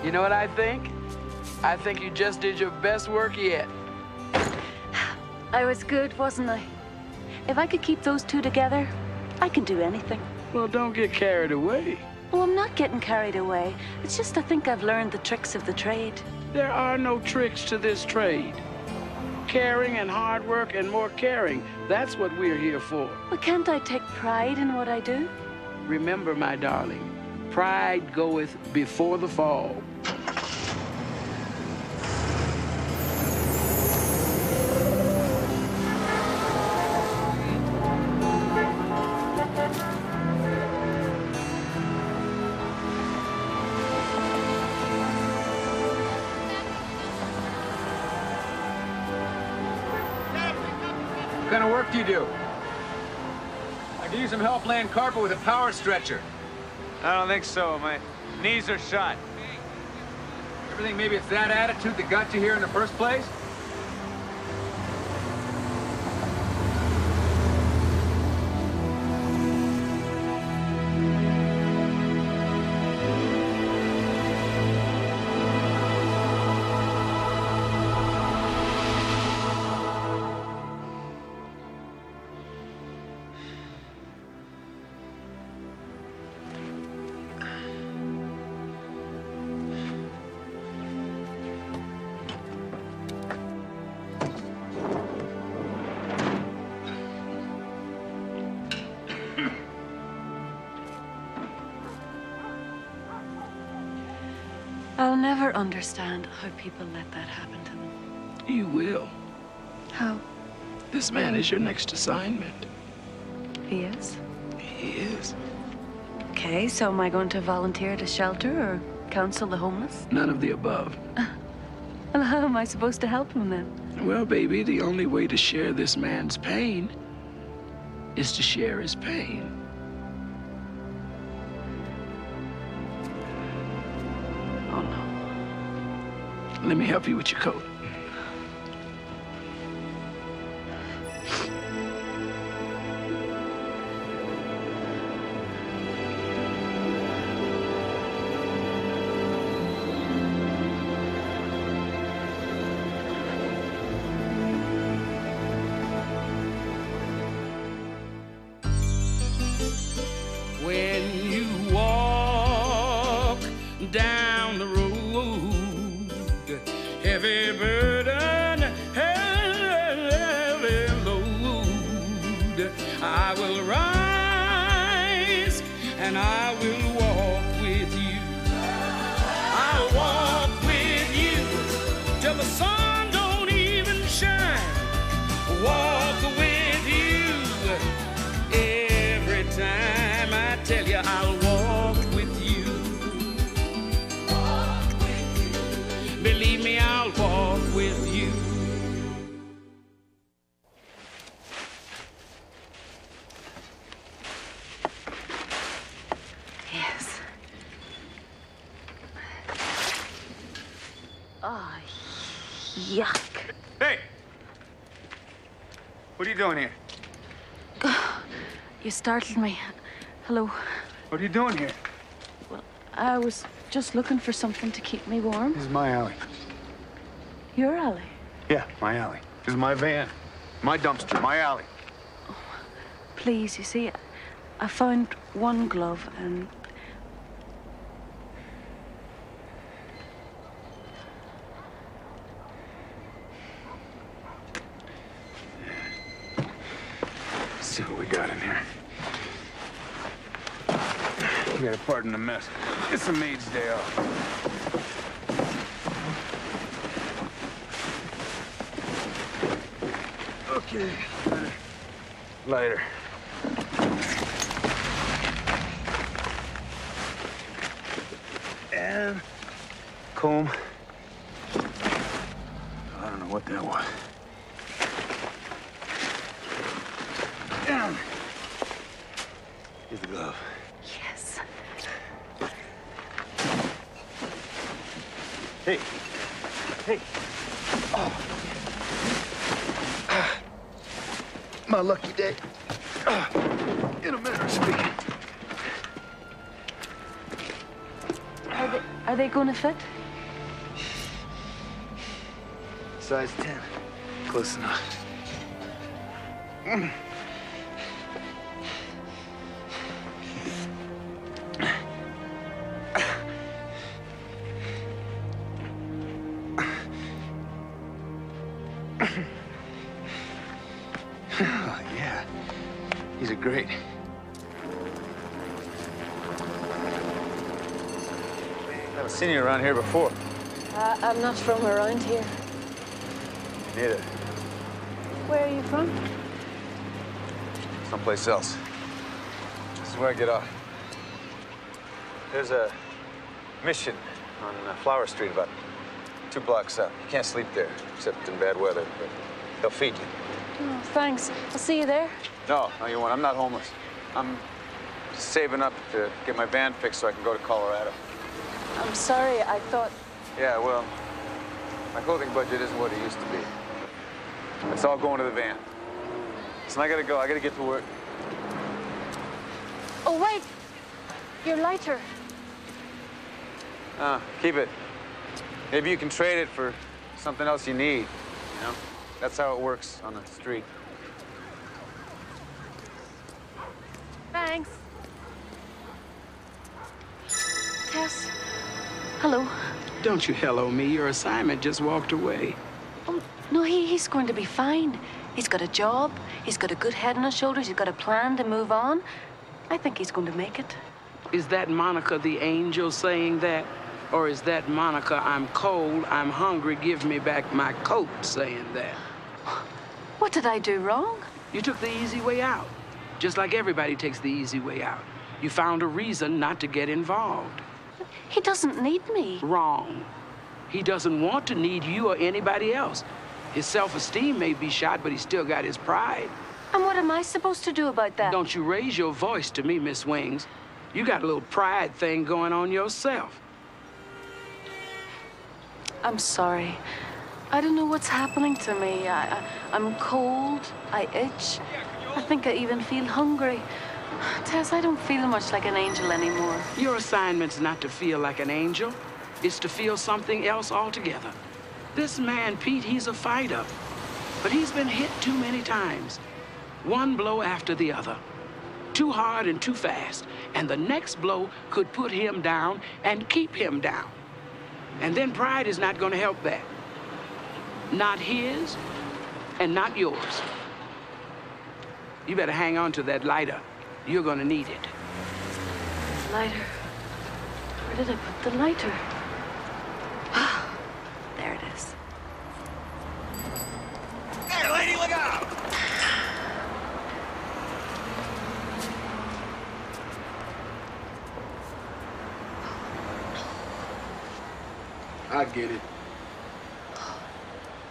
You know what I think? I think you just did your best work yet. I was good, wasn't I? If I could keep those two together, I can do anything. Well, don't get carried away. Oh, I'm not getting carried away. It's just I think I've learned the tricks of the trade. There are no tricks to this trade. Caring and hard work and more caring. That's what we're here for. But can't I take pride in what I do? Remember, my darling, pride goeth before the fall. What kind of work do you do? I could use some help laying carpet with a power stretcher. I don't think so. My knees are shot. Everything maybe it's that attitude that got you here in the first place? I'll never understand how people let that happen to them. You will. How? This man is your next assignment. He is? He is. Okay, so am I going to volunteer at a shelter or counsel the homeless? None of the above. Well, how am I supposed to help him then? Well, baby, the only way to share this man's pain is to share his pain. Oh, no. Let me help you with your coat. When you walk down the road, heavy burden, heavy load, I will rise and I will walk with you. I'll walk with you till the sun don't even shine. Walk with you every time. I tell you, I'll walk with you. Walk with you. Believe me, I'll walk with you. Yes. Oh, yuck. Hey! What are you doing here? You startled me. Hello. What are you doing here? Well, I was just looking for something to keep me warm. This is my alley. Your alley? Yeah, my alley. This is my van. My dumpster, my alley. Please, you see, I found one glove and... Let's see what we got in here. You gotta pardon the mess. It's a maid's day off. Okay. Lighter. And comb. I don't know what that was. Down. Here's the glove. Yes. Hey. Hey. Oh. My lucky day. In a manner of speaking. Are they going to fit? Size 10. Close enough. Oh, yeah. These are great. I haven't seen you around here before. I'm not from around here. Neither. Where are you from? Someplace else. This is where I get off. There's a mission on Flower Street about 2 blocks up. You can't sleep there, except in bad weather, but they'll feed you. Oh, thanks. I'll see you there. No, you won't. I'm not homeless. I'm saving up to get my van fixed so I can go to Colorado. I'm sorry, I thought... Yeah, well, my clothing budget isn't what it used to be. It's all going to the van. So I gotta go. I gotta get to work. Oh, wait! Your lighter. Keep it. Maybe you can trade it for something else you need, you know? That's how it works on the street. Thanks. Tess. Hello. Don't you hello me. Your assignment just walked away. Oh, no, he's going to be fine. He's got a job. He's got a good head on his shoulders. He's got a plan to move on. I think he's going to make it. Is that Monica the angel saying that? Or is that Monica, I'm cold, I'm hungry, give me back my coat saying that? What did I do wrong? You took the easy way out. Just like everybody takes the easy way out. You found a reason not to get involved. He doesn't need me. Wrong. He doesn't want to need you or anybody else. His self-esteem may be shot, but he's still got his pride. And what am I supposed to do about that? Don't you raise your voice to me, Miss Wings. You got a little pride thing going on yourself. I'm sorry. I don't know what's happening to me. I'm cold. I itch. I think I even feel hungry. Tess, I don't feel much like an angel anymore. Your assignment's not to feel like an angel. It's to feel something else altogether. This man, Pete, he's a fighter. But he's been hit too many times. One blow after the other. Too hard and too fast. And the next blow could put him down and keep him down. And then pride is not going to help that. Not his and not yours. You better hang on to that lighter. You're going to need it. Lighter. Where did I put the lighter? There it is. Hey, lady, look out! I get it.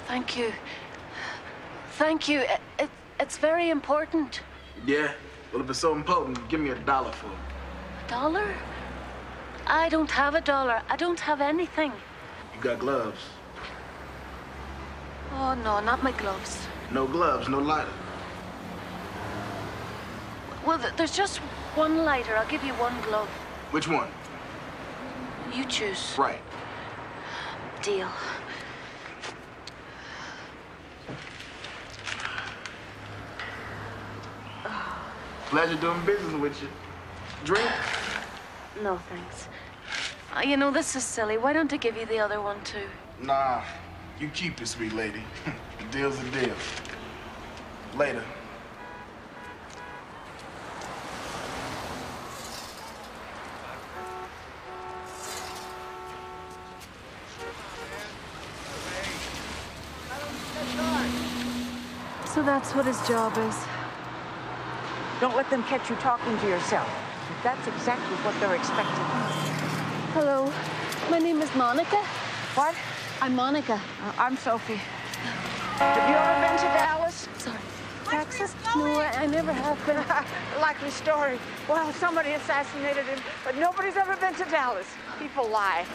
Thank you. Thank you. It's very important. Yeah? Well, if it's so important, give me $1 for it. $1? I don't have $1. I don't have anything. You got gloves. Oh, no, not my gloves. No gloves, no lighter. Well, there's just one lighter. I'll give you one glove. Which one? You choose. Right. Deal. Pleasure doing business with you. Drink? No, thanks. You know, this is silly. Why don't I give you the other one, too? Nah, you keep it, sweet lady. The deal's a deal. Later. So that's what his job is. Don't let them catch you talking to yourself. That's exactly what they're expecting. Hello. My name is Monica. What? I'm Monica. I'm Sophie. Have you ever been to Dallas? Sorry. Texas? No, I never have been. Likely story. Well, somebody assassinated him, but nobody's ever been to Dallas. People lie.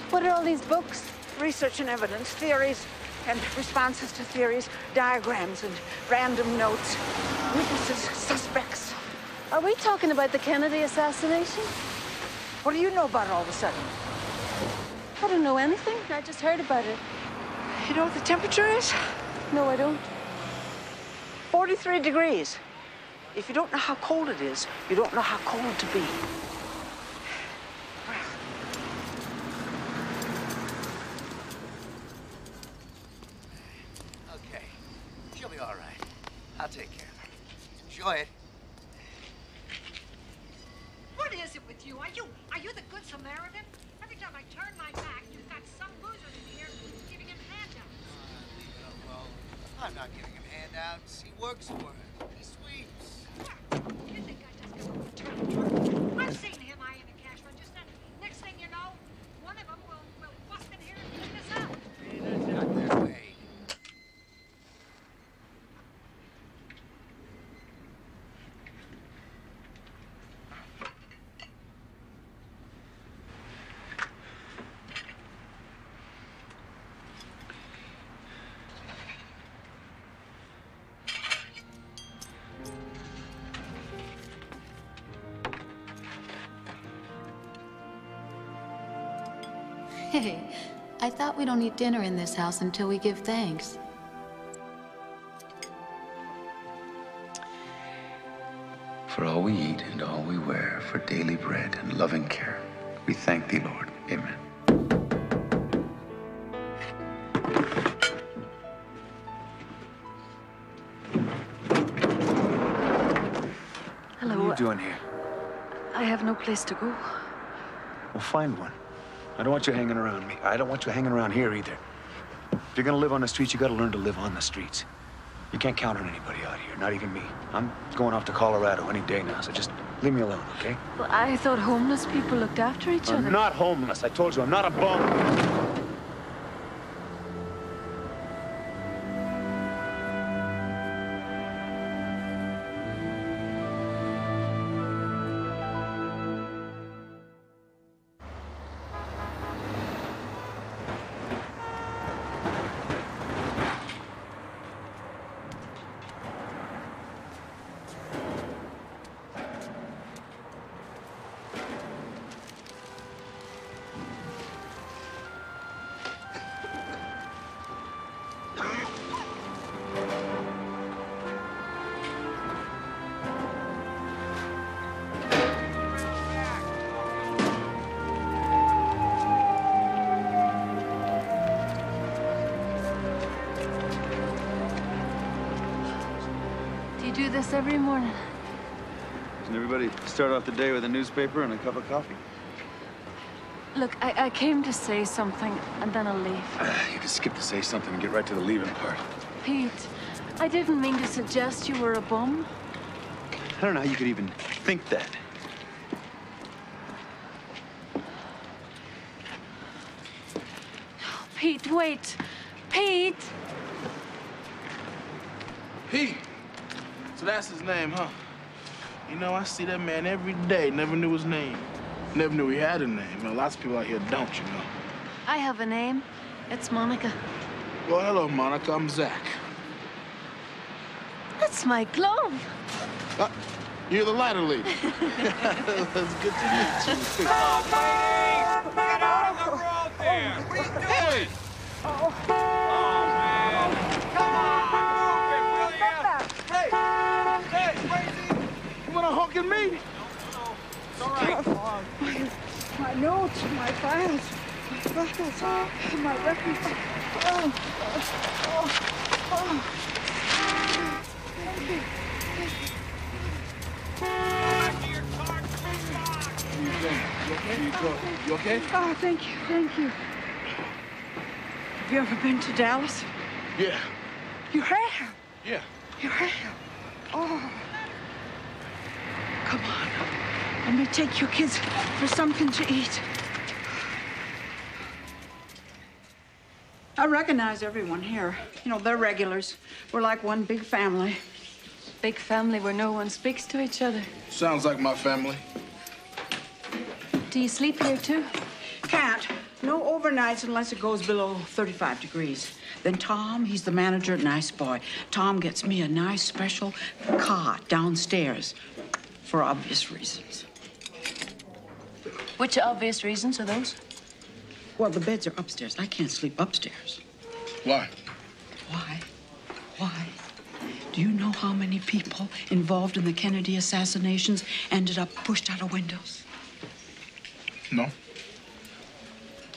What are all these books? Research and evidence, theories, and responses to theories, diagrams and random notes, witnesses, suspects. Are we talking about the Kennedy assassination? What do you know about it all of a sudden? I don't know anything. I just heard about it. You know what the temperature is? No, I don't. 43 degrees. If you don't know how cold it is, you don't know how cold to be. Okay. She'll be all right. I'll take care of her. Enjoy it. What is it with you? Are you the Good Samaritan? Every time I turn my back, you've got some loser in here giving him handouts. Leave it alone. I'm not giving him handouts. He works for it. He sweeps. You think I just come up with I've seen him eyeing a cash register. Next thing you know, one of them will bust in here and clean us out. That's not their way. Hey, I thought we don't eat dinner in this house until we give thanks. For all we eat and all we wear, for daily bread and loving care, we thank thee, Lord. Amen. Hello. What are you doing here? I have no place to go. Well, find one. I don't want you hanging around me. I don't want you hanging around here either. If you're gonna live on the streets, you gotta learn to live on the streets. You can't count on anybody out here, not even me. I'm going off to Colorado any day now, so just leave me alone, okay? Well, I thought homeless people looked after each other. I'm not homeless. I told you, I'm not a bum. Do you do this every morning? Doesn't everybody start off the day with a newspaper and a cup of coffee? Look, I came to say something, and then I'll leave. You can skip to say something and get right to the leaving part. Pete, I didn't mean to suggest you were a bum. I don't know how you could even think that. Pete, wait. Pete! Pete. So that's his name, huh? You know, I see that man every day. Never knew his name. Never knew he had a name. Well, lots of people out here don't, you know. I have a name. It's Monica. Well, hello, Monica. I'm Zach. That's my glove. You're the lighter lady. That's good to meet you. Get out of the road there! What are you doing? Hey! Oh, man. Come on, move it, will ya? Hey, crazy! You wanna hook at me? No. It's all right. My notes, my files, my files, my records. Thank you. Back to your car, please, Doc. You okay? Oh, thank you, thank you. Have you ever been to Dallas? Yeah. You have? Yeah. You have? Oh. Come on. Let me take your kids for something to eat. I recognize everyone here. You know, they're regulars. We're like one big family. Big family where no one speaks to each other. Sounds like my family. Do you sleep here too? Can't. No overnights unless it goes below 35 degrees. Then Tom, he's the manager, nice boy. Tom gets me a nice special cot downstairs for obvious reasons. Which obvious reasons are those? Well, the beds are upstairs. I can't sleep upstairs. Why? Why? Why? Do you know how many people involved in the Kennedy assassinations ended up pushed out of windows? No.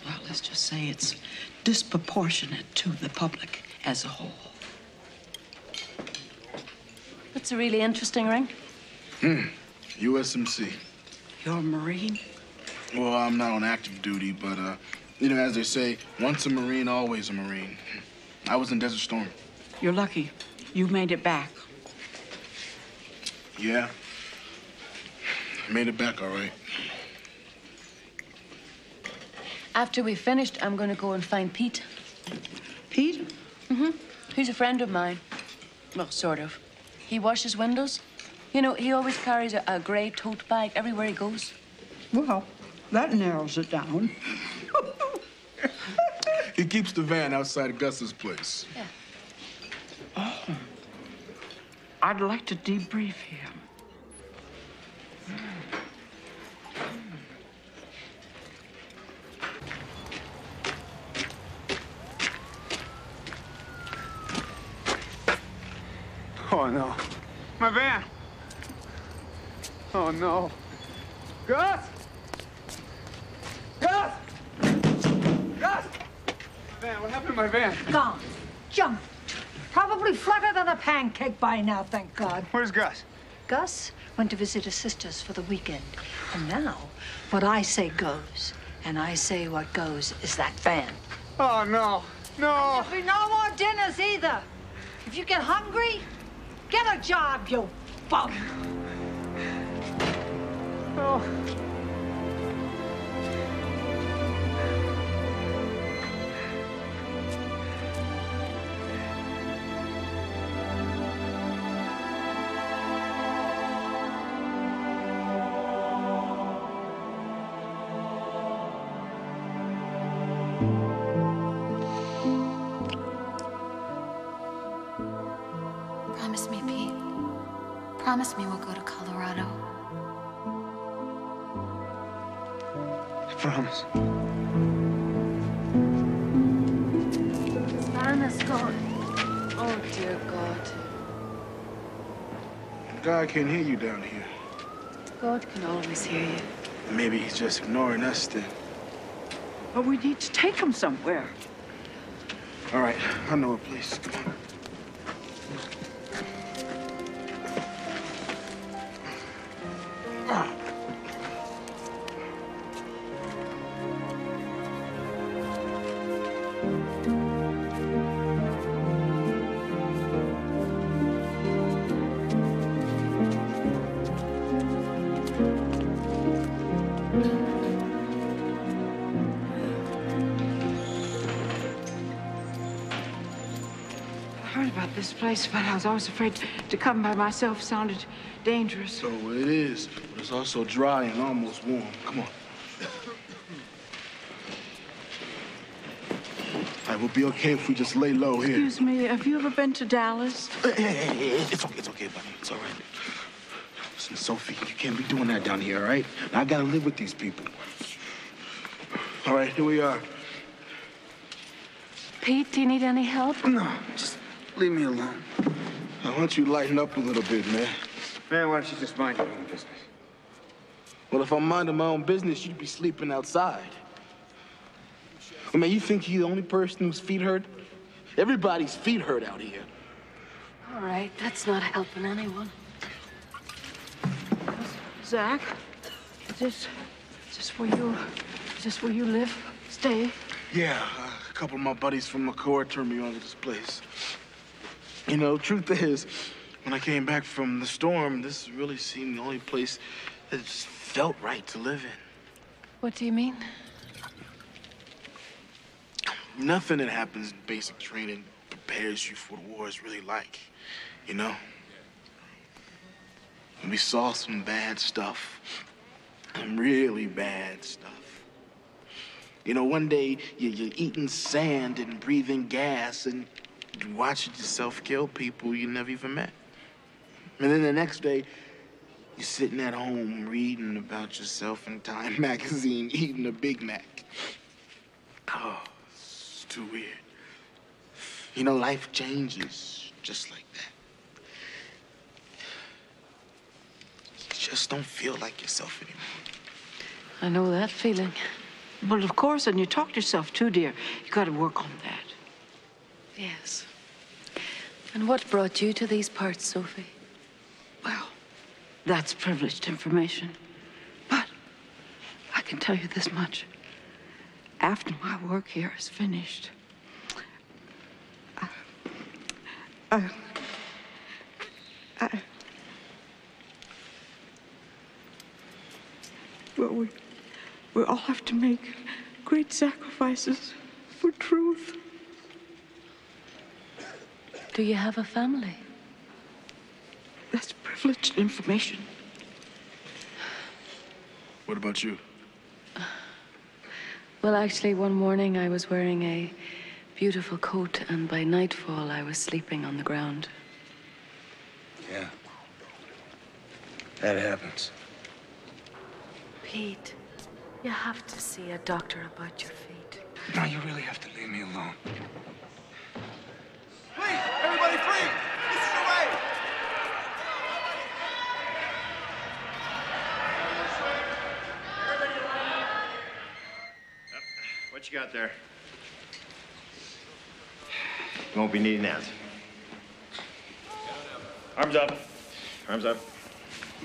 Well, let's just say it's disproportionate to the public as a whole. That's a really interesting ring. USMC. You're a Marine? Well, I'm not on active duty, but, you know, as they say, once a Marine, always a Marine. I was in Desert Storm. You're lucky. You made it back. Yeah. I made it back all right. After we've finished, I'm going to go and find Pete. Pete? Mm-hmm. He's a friend of mine. Well, sort of. He washes windows. You know, he always carries a gray tote bag everywhere he goes. Well, that narrows it down. He keeps the van outside of Gus's place. Yeah. Oh. I'd like to debrief him. Oh, no. My van. Oh, no. Gus! Gus! Gus! My van, what happened to my van? Gone. Jumped. Probably flatter than a pancake by now, thank God. Where's Gus? Gus went to visit his sisters for the weekend. And now, what I say goes. And I say what goes is that van. Oh, no. No. There'll be no more dinners either. If you get hungry, get a job, you bum. Oh. Promise me, Pete. Promise me we'll go to Colorado. I promise. Anna's gone. Oh, dear God. God can't hear you down here. God can always hear you. Maybe he's just ignoring us then. But we need to take him somewhere. All right, I know a place. Come on. I heard about this place, but I was always afraid to come by myself. Sounded dangerous. So it is, but it's also dry and almost warm. Come on. All right, we'll be okay if we just lay low here. Excuse me, have you ever been to Dallas? Hey, it's okay, buddy. It's all right. Listen, Sophie, you can't be doing that down here, all right? Now, I gotta live with these people. All right, here we are. Pete, do you need any help? No, just leave me alone. I want you to lighten up a little bit, man. Man, why don't you just mind your own business? Well, if I'm minding my own business, you'd be sleeping outside. I mean, you think you're the only person whose feet hurt? Everybody's feet hurt out here. All right, that's not helping anyone. Zach, is this where you live? Stay? Yeah, a couple of my buddies from the Corps turned me on to this place. You know, truth is, when I came back from the storm, this really seemed the only place that just felt right to live in. What do you mean? Nothing that happens in basic training prepares you for what war is really like, you know? And we saw some bad stuff, some really bad stuff. You know, one day you're eating sand and breathing gas and watching yourself kill people you never even met. And then the next day, you're sitting at home reading about yourself in Time magazine, eating a Big Mac. Oh, it's too weird. You know, life changes just like that. You just don't feel like yourself anymore. I know that feeling. Well, of course, and you talk to yourself too, dear. You got to work on that. Yes. And what brought you to these parts, Sophie? Well, that's privileged information. But I can tell you this much. After my work here is finished, well, we all have to make great sacrifices for truth. Do you have a family? That's privileged information. What about you? Well, actually, one morning I was wearing a beautiful coat, and by nightfall I was sleeping on the ground. Yeah. That happens. Pete, you have to see a doctor about your feet. No, you really have to leave me alone. Please, everybody free! This is the way! What you got there? You won't be needing that. Arms up. Arms up.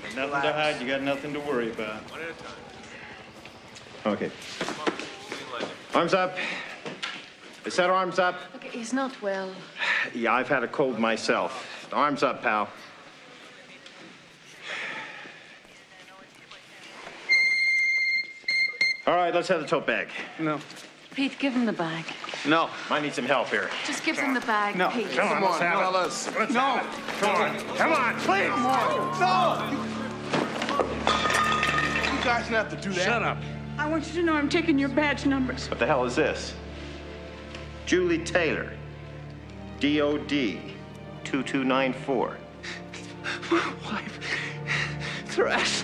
Got nothing to hide. You got nothing to worry about. One at a time. Okay. Arms up. I said arms up. Okay, he's not well. Yeah, I've had a cold myself. Arms up, pal. All right, let's have the tote bag. No. Pete, give him the bag. No. Might need some help here. Just give him the bag, No. Pete. Come on, fellas. No. Come on. Come on, please. Come on. No! You guys don't have to do that. Shut up. I want you to know I'm taking your badge numbers. What the hell is this? Julie Taylor, DOD 2294. My wife. Thrash.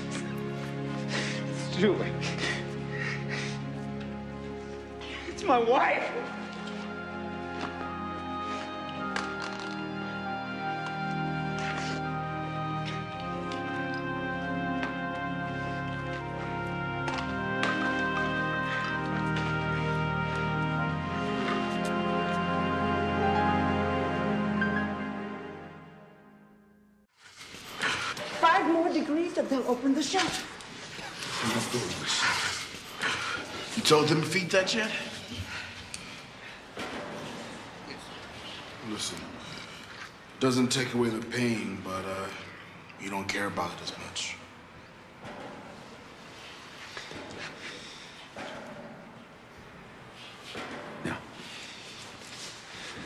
It's Julie. It's my wife. Five more degrees and they'll open the shop. You told them to feed that yet? Listen, doesn't take away the pain, but you don't care about it as much. No.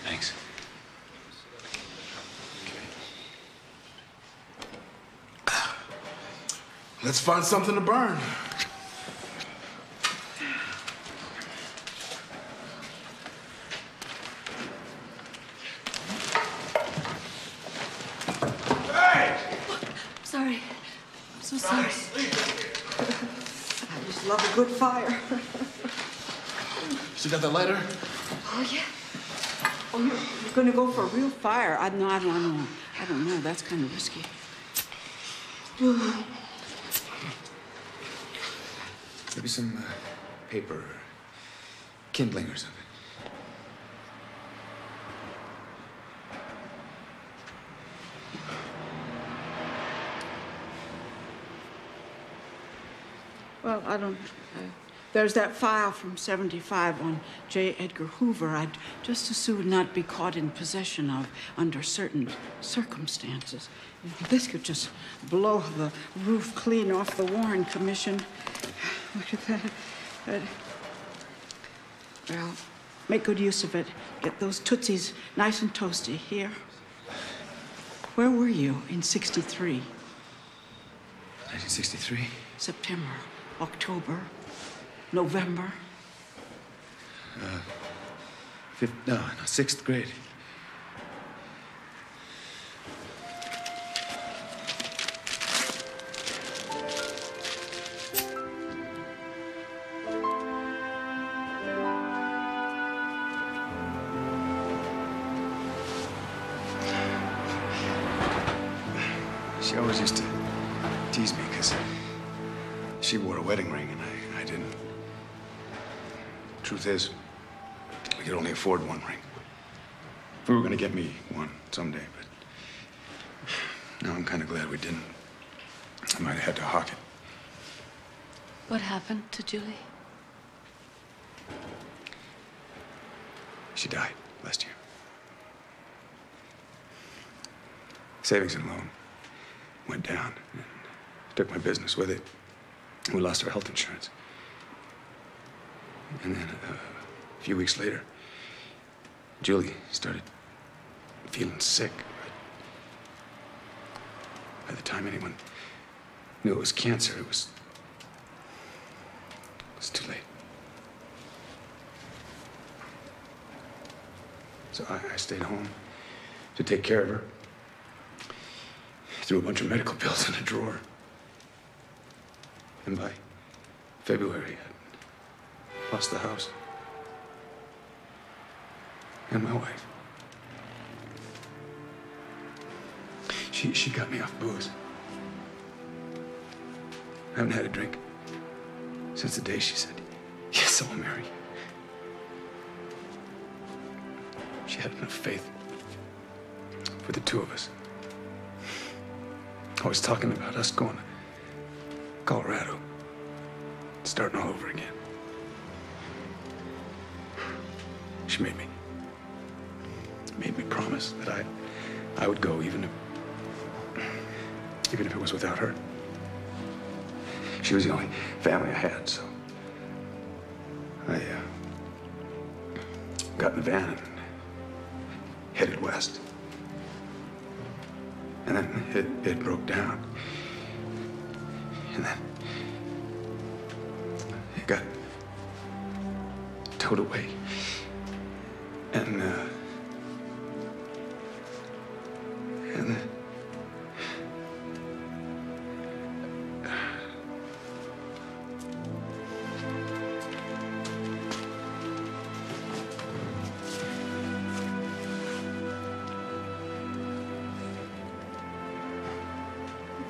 Thanks. Let's find something to burn. Sorry. I'm so sorry. I just love a good fire. So you got that lighter? Oh, yeah. Oh, you're going to go for a real fire? I don't know. That's kind of risky. Maybe some paper or kindling or something. Well, I don't... there's that file from '75 on J. Edgar Hoover. I'd just as soon not be caught in possession of under certain circumstances. This could just blow the roof clean off the Warren Commission. Look at that. Well, make good use of it. Get those Tootsies nice and toasty. Here. Where were you in '63? 1963? September, October, November. Sixth grade. She always used to tease me because she wore a wedding ring and I didn't. Truth is, we could only afford one ring. We were going to get me one someday, but now I'm kind of glad we didn't. I might have had to hawk it. What happened to Julie? She died last year. Savings and loan went down and took my business with it. We lost our health insurance. And then a few weeks later, Julie started feeling sick. By the time anyone knew it was cancer, it was too late. So I stayed home to take care of her. Threw a bunch of medical bills in a drawer. And by February, I lost the house. And my wife. She got me off booze. I haven't had a drink since the day she said, "Yes, I'll marry you." She had enough faith for the two of us. Always talking about us going to Colorado, starting all over again. She made me promise that I would go even if it was without her. She was the only family I had, so I got in the van and headed west. And then it broke down. And then it got towed away. And then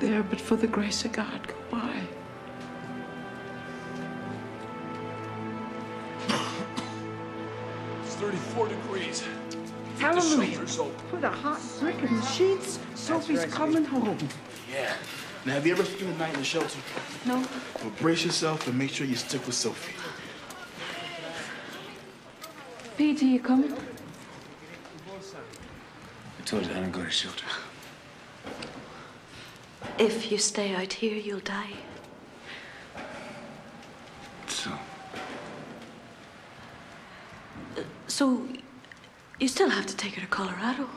there, but for the grace of God, go by. It's 34 degrees. Hallelujah. The shelter's open. Put a hot brick in the sheets. Sophie's coming home. Yeah. Now, have you ever spent a night in the shelter? No. Well, brace yourself and make sure you stick with Sophie. Pete, are you coming? I told you I don't go to shelter. If you stay out here, you'll die. So, you still have to take her to Colorado.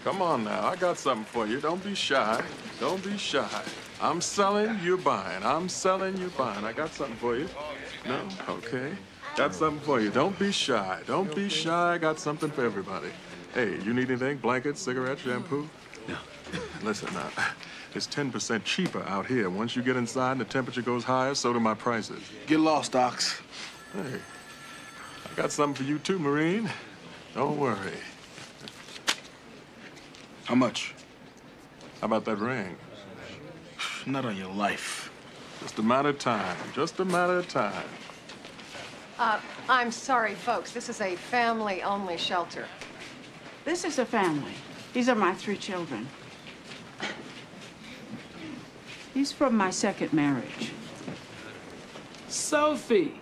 Come on now, I got something for you. Don't be shy. Don't be shy. I'm selling, you're buying. I'm selling, you're buying. I got something for you. No? Okay. Got something for you. Don't be shy. Don't be shy. I got something for everybody. Hey, you need anything? Blankets, cigarettes, shampoo? No. Listen now, it's 10% cheaper out here. Once you get inside and the temperature goes higher, so do my prices. Get lost, Ox. Hey, I got something for you too, Marine. Don't worry. How much? How about that ring? Not on your life. Just a matter of time. Just a matter of time. I'm sorry, folks. This is a family-only shelter. This is a family. These are my 3 children. He's from my second marriage. Sophie,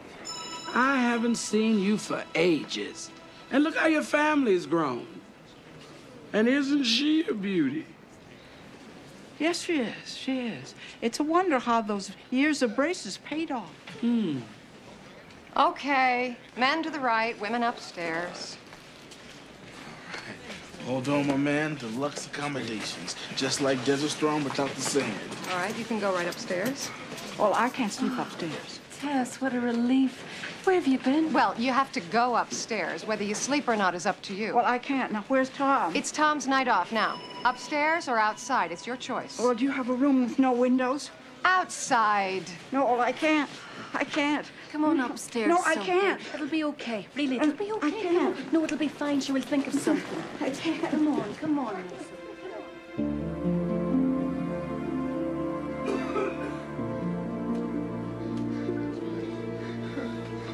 I haven't seen you for ages. And look how your family's grown. And isn't she a beauty? Yes, she is. She is. It's a wonder how those years of braces paid off. Okay. Men to the right, women upstairs. Hold on, my man. Deluxe accommodations. Just like Desert Storm without the sand. All right, you can go right upstairs. Well, I can't sleep upstairs. Tess, what a relief. Where have you been? Well, you have to go upstairs. Whether you sleep or not is up to you. Well, I can't. Now, where's Tom? It's Tom's night off now. Upstairs or outside, it's your choice. Well, do you have a room with no windows? Outside. No, I can't. I can't. Come on upstairs. No, I Sophie. can't. It'll be okay. Really, it'll be okay. I can't. No, it'll be fine. She will think of something. I can't. Come on, come on.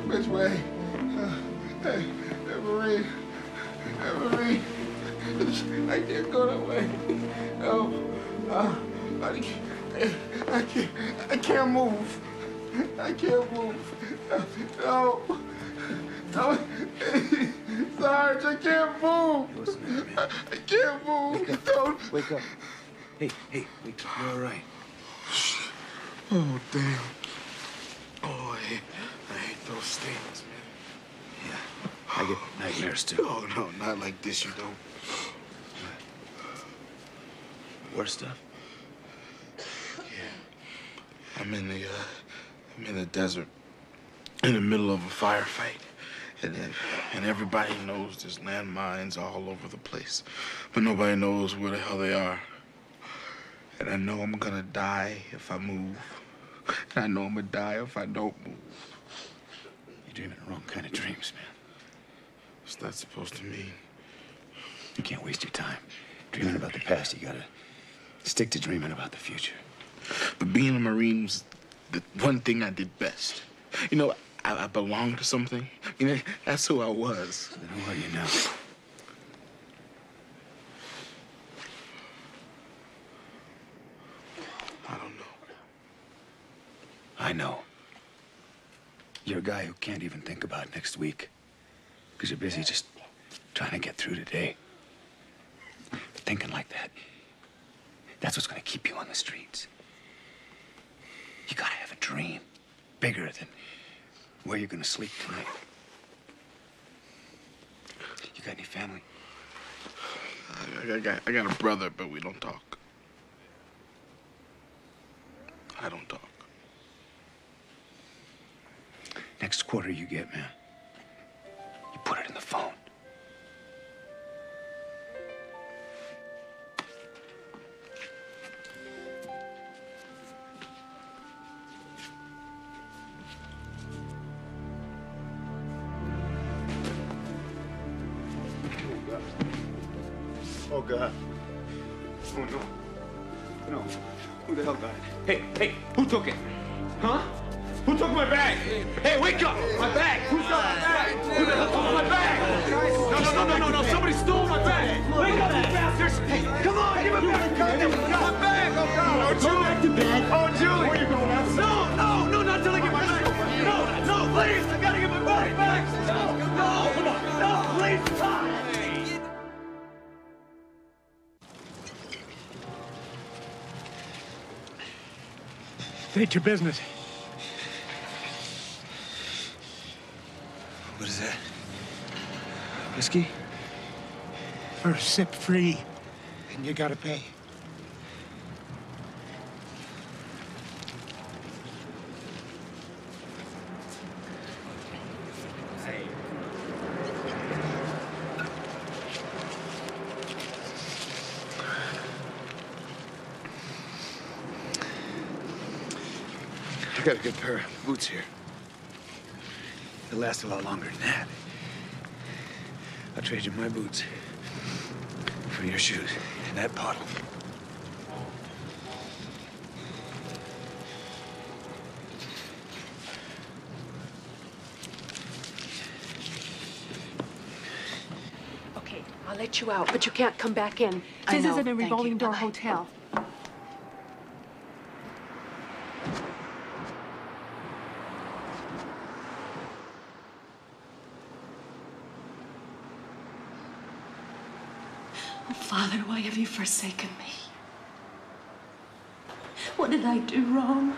Which way? Hey, Marie. Marie. I can't go that way. No. I can't move. I can't move. No. No. Sarge, I can't move. I can't move. Wake up. Don't. Wake up. Hey, wake up. You're all right. Oh, damn. Oh, I hate those stings, man. Yeah, I get nightmares too. Oh, no, not like this, you don't. Worse stuff? Yeah. I'm in the desert, in the middle of a firefight. And everybody knows there's landmines all over the place. But nobody knows where the hell they are. And I know I'm gonna die if I move. And I know I'm gonna die if I don't move. You're dreaming the wrong kind of dreams, man. What's that supposed to mean? You can't waste your time dreaming about the past. You gotta stick to dreaming about the future. But being a Marine was the one thing I did best. You know, I belonged to something. I mean, that's who I was. Then who are you now? I don't know. I know. You're a guy who can't even think about next week because you're busy just trying to get through today. But thinking like that, that's what's going to keep you on the streets. You got to have a dream bigger than where you're going to sleep tonight. You got any family? I got a brother, but we don't talk. I don't talk. Next quarter you get, man, you put it in the phone. Oh, God. Oh, no. No. Who the hell got it? Hey, who took it? Huh? Who took my bag? Hey, wake up! My bag! Who's got my bag? Who the hell took my bag? No, somebody stole my bag! Wake up, you bastards! Hey, come on, give me back! My bag! Oh, God! Oh, Julie! Oh, Julie! Where you going now? No, not till I get my bag! No, please! I gotta get my bag back! No, please, stop! State your business. What is that? Whiskey? First sip free, and you gotta pay. I got a good pair of boots here. They'll last a lot longer than that. I'll trade you my boots for your shoes and that bottle. Okay, I'll let you out, but you can't come back in. I This know. isn't a Thank you. revolving door Bye-bye. hotel. Oh, Father, why have you forsaken me? What did I do wrong?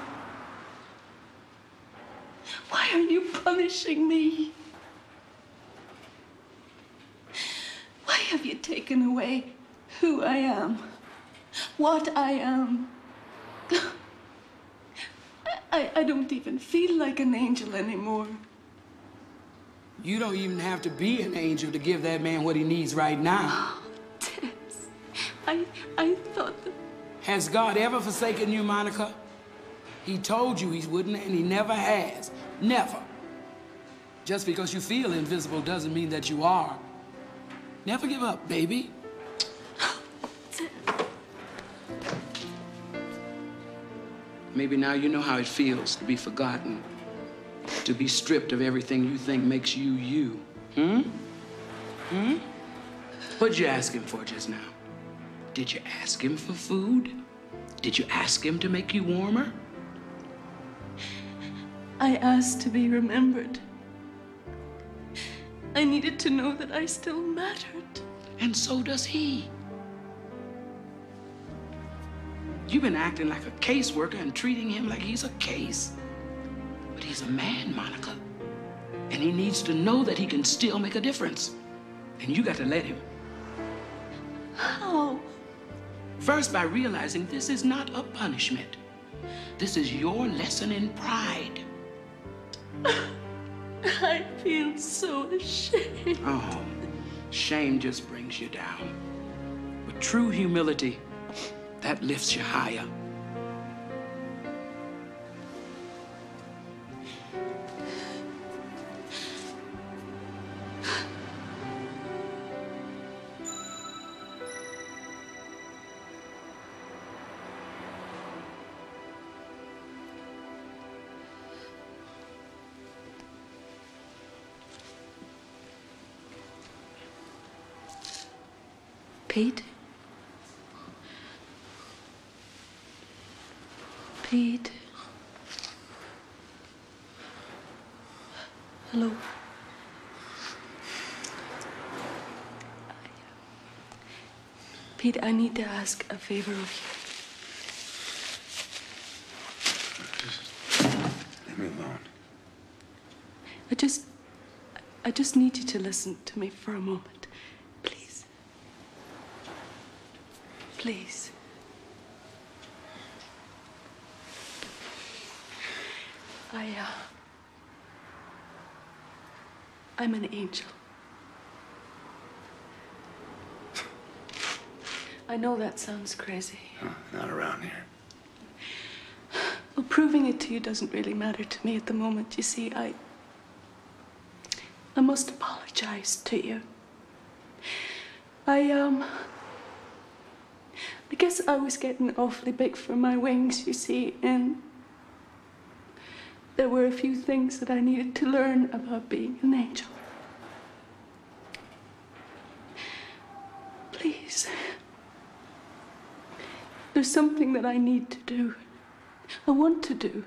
Why are you punishing me? Why have you taken away who I am, what I am? I don't even feel like an angel anymore. You don't even have to be an angel to give that man what he needs right now. Tess, I thought that... Has God ever forsaken you, Monica? He told you he wouldn't, and he never has. Never. Just because you feel invisible doesn't mean that you are. Never give up, baby. Maybe now you know how it feels to be forgotten, to be stripped of everything you think makes you you. What'd you ask him for just now? Did you ask him for food? Did you ask him to make you warmer? I asked to be remembered. I needed to know that I still mattered. And so does he. You've been acting like a caseworker and treating him like he's a case. But he's a man, Monica. And he needs to know that he can still make a difference. And you got to let him. How? First, by realizing this is not a punishment. This is your lesson in pride. I feel so ashamed. Oh, shame just brings you down. But true humility, that lifts you higher. Pete? Pete? Hello? Pete, I need to ask a favor of you. Leave me alone. I just need you to listen to me for a moment. Please. I'm an angel. I know that sounds crazy. Not around here. Well, proving it to you doesn't really matter to me at the moment. You see, I must apologize to you. I guess I was getting awfully big for my wings, you see, and there were a few things that I needed to learn about being an angel. Please. There's something that I need to do. I want to do.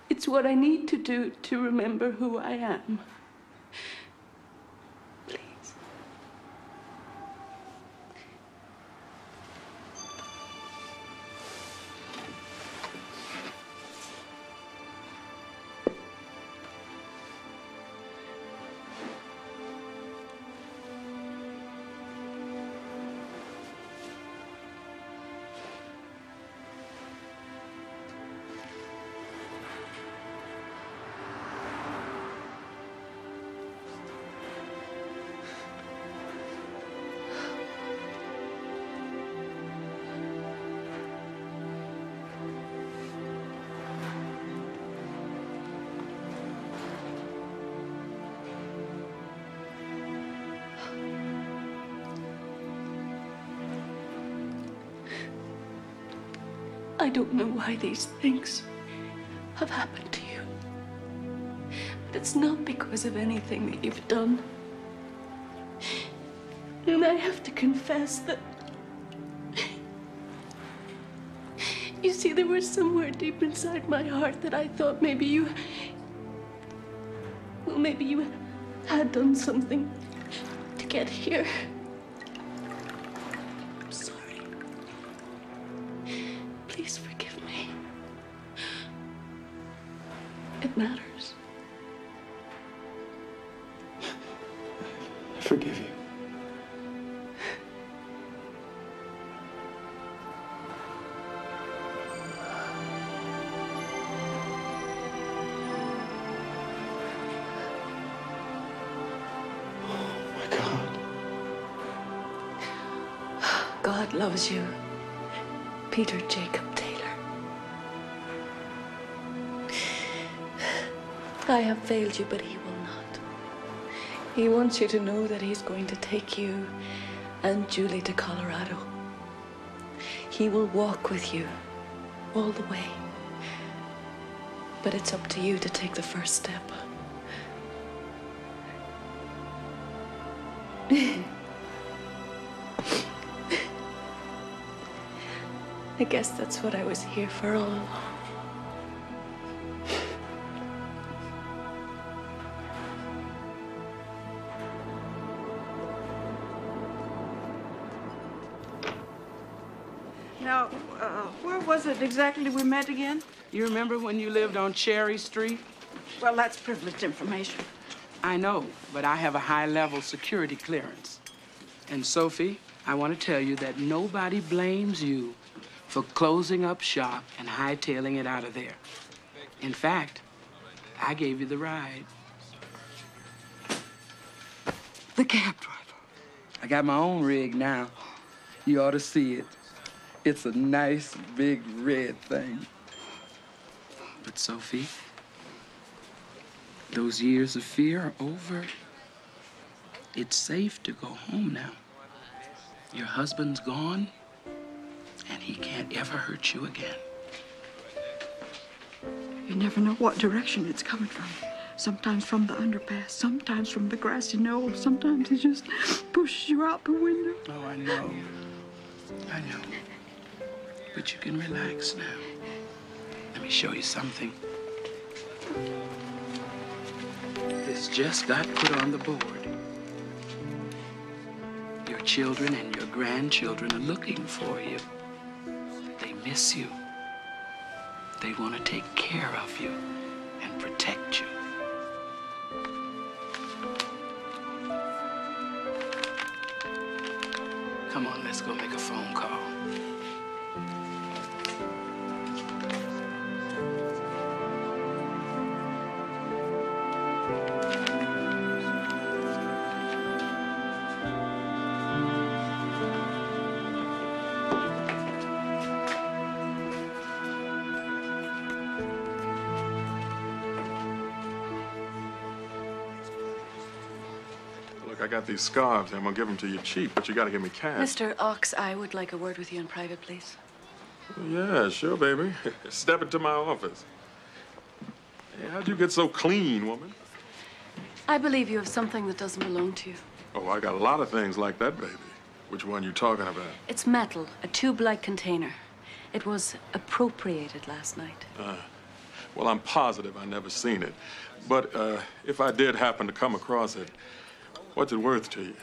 It's what I need to do to remember who I am. I don't know why these things have happened to you. But it's not because of anything that you've done. And I have to confess that... You see, there was somewhere deep inside my heart that I thought maybe you... Well, maybe you had done something to get here. I'm sorry. Please forgive me. It matters. I forgive you. God loves you. Peter Jacob Taylor. I have failed you, but he will not. He wants you to know that he's going to take you and Julie to Colorado. He will walk with you all the way. But it's up to you to take the first step. I guess that's what I was here for all along. Now, where was it exactly we met again? You remember when you lived on Cherry Street? Well, that's privileged information. I know, but I have a high-level security clearance. And Sophie, I want to tell you that nobody blames you for closing up shop and hightailing it out of there. In fact, I gave you the ride. The cab driver. I got my own rig now. You ought to see it. It's a nice, big, red thing. But Sophie, those years of fear are over. It's safe to go home now. Your husband's gone, and he can't ever hurt you again. You never know what direction it's coming from. Sometimes from the underpass, sometimes from the grassy knoll, sometimes he just pushes you out the window. Oh, I know. I know. But you can relax now. Let me show you something. This just got put on the board. Your children and your grandchildren are looking for you. They miss you. They want to take care of you and protect you. Come on, let's go make a phone call. Look, I got these scarves. I'm gonna give them to you cheap, but you gotta give me cash. Mr. Ox, I would like a word with you in private, please. Yeah, sure, baby. Step into my office. Hey, how'd you get so clean, woman? I believe you have something that doesn't belong to you. Oh, I got a lot of things like that, baby. Which one you talking about? It's metal, a tube-like container. It was appropriated last night. Well, I'm positive I never seen it. But if I did happen to come across it, what's it worth to you?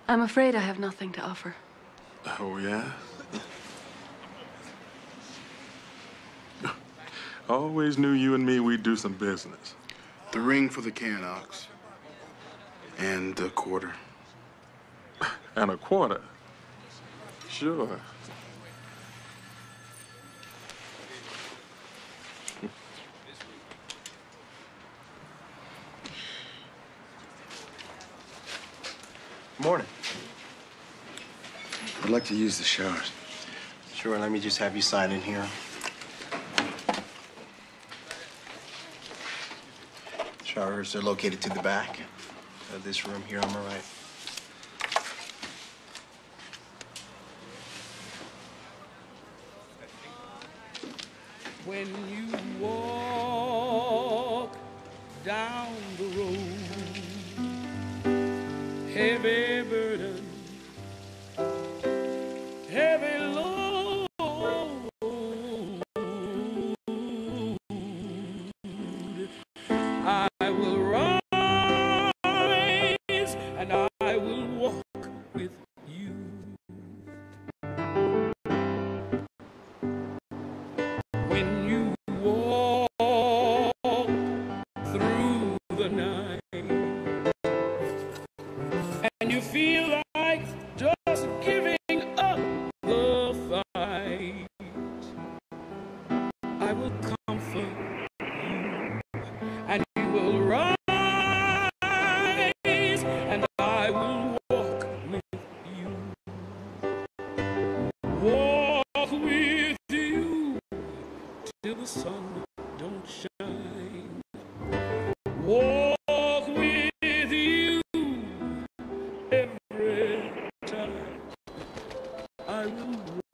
I'm afraid I have nothing to offer. Oh, yeah? Always knew you and me, we'd do some business. The ring for the can, Ox. And a quarter. And a quarter? Sure. Morning. I'd like to use the showers. Sure, let me just have you sign in here. Showers are located to the back of this room here on my right. When you walk down the road, heavy burden, heavy load, I will rise and I will walk with you. When you walk through till the sun don't shine. Walk with you every time. I will